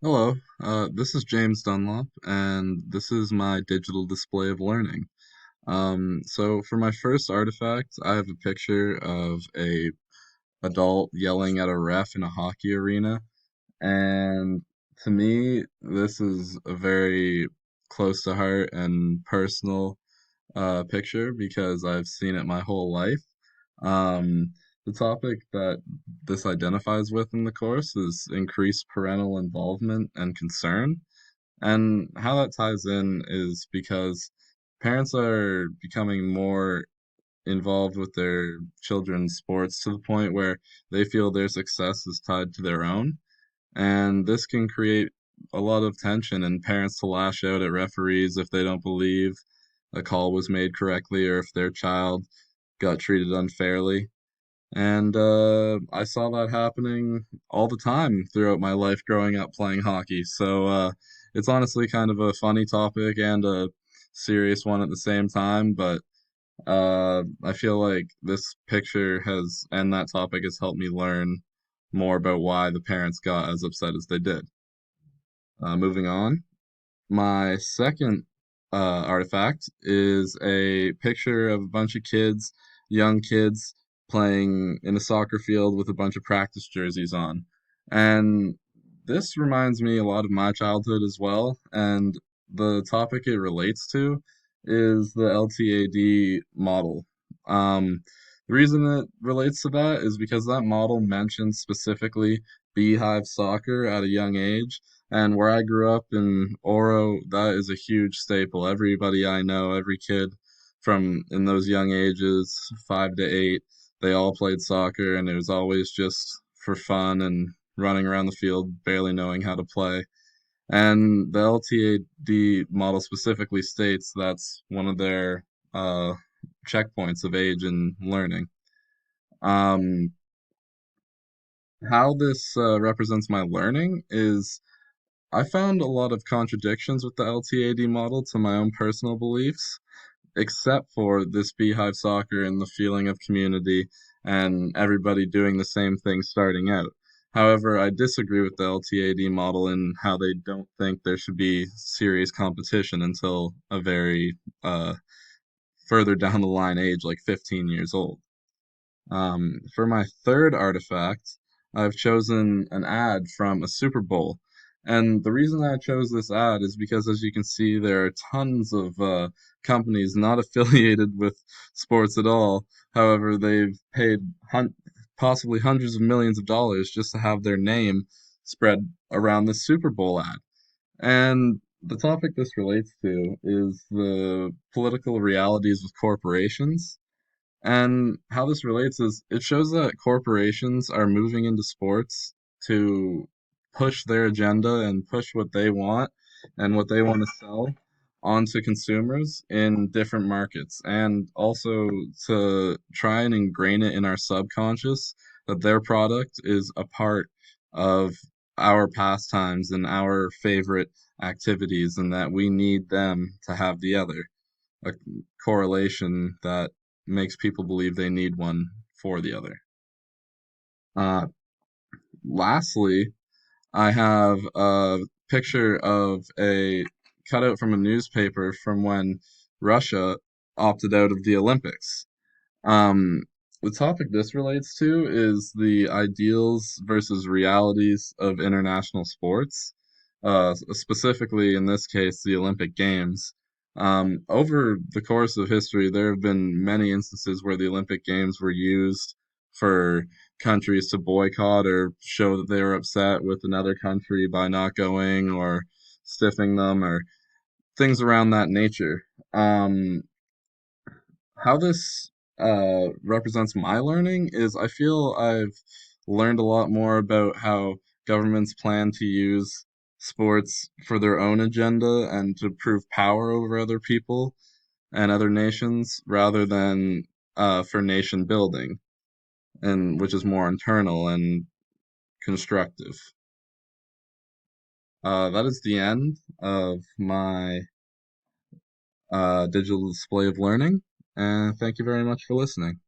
Hello, this is James Dunlop, and this is my digital display of learning. So for my first artifact, I have a picture of a adult yelling at a ref in a hockey arena, and to me, this is a very close to heart and personal picture because I've seen it my whole life. The topic that this identifies with in the course is increased parental involvement and concern. And how that ties in is because parents are becoming more involved with their children's sports to the point where they feel their success is tied to their own. And this can create a lot of tension and parents to lash out at referees if they don't believe a call was made correctly or if their child got treated unfairly. And I saw that happening all the time throughout my life growing up playing hockey. So it's honestly kind of a funny topic and a serious one at the same time. But I feel like this picture has and that topic has helped me learn more about why the parents got as upset as they did. Moving on. My second artifact is a picture of a bunch of kids, young kids, playing in a soccer field with a bunch of practice jerseys on. And this reminds me a lot of my childhood as well. And the topic it relates to is the LTAD model. The reason it relates to that is because that model mentions specifically beehive soccer at a young age, and where I grew up in Oro, that is a huge staple. Everybody I know, every kid from in those young ages, 5 to 8, they all played soccer, and it was always just for fun and running around the field, barely knowing how to play. And the LTAD model specifically states that's one of their uh, checkpoints of age and learning. Um, how this represents my learning is I found a lot of contradictions with the LTAD model to my own personal beliefs, except for this beehive soccer and the feeling of community and everybody doing the same thing starting out. However, I disagree with the LTAD model in how they don't think there should be serious competition until a very further down the line age, like 15 years old. For my third artifact, I've chosen an ad from a Super Bowl. And the reason I chose this ad is because, as you can see, there are tons of companies not affiliated with sports at all. However, they've paid possibly hundreds of millions of dollars just to have their name spread around the Super Bowl ad. And the topic this relates to is the political realities with corporations. And how this relates is it shows that corporations are moving into sports to push their agenda and push what they want and what they want to sell onto consumers in different markets, and also to try and ingrain it in our subconscious that their product is a part of our pastimes and our favorite activities, and that we need them to have the other, a correlation that makes people believe they need one for the other. Uh, Lastly, I have a picture of a cutout from a newspaper from when Russia opted out of the Olympics. Um, the topic this relates to is the ideals versus realities of international sports, specifically in this case, the Olympic Games. Over the course of history, there have been many instances where the Olympic Games were used for countries to boycott or show that they were upset with another country by not going or stiffing them or things around that nature. How this represents my learning is I feel I've learned a lot more about how governments plan to use sports for their own agenda and to prove power over other people and other nations rather than for nation building, and which is more internal and constructive. That is the end of my digital display of learning, and thank you very much for listening.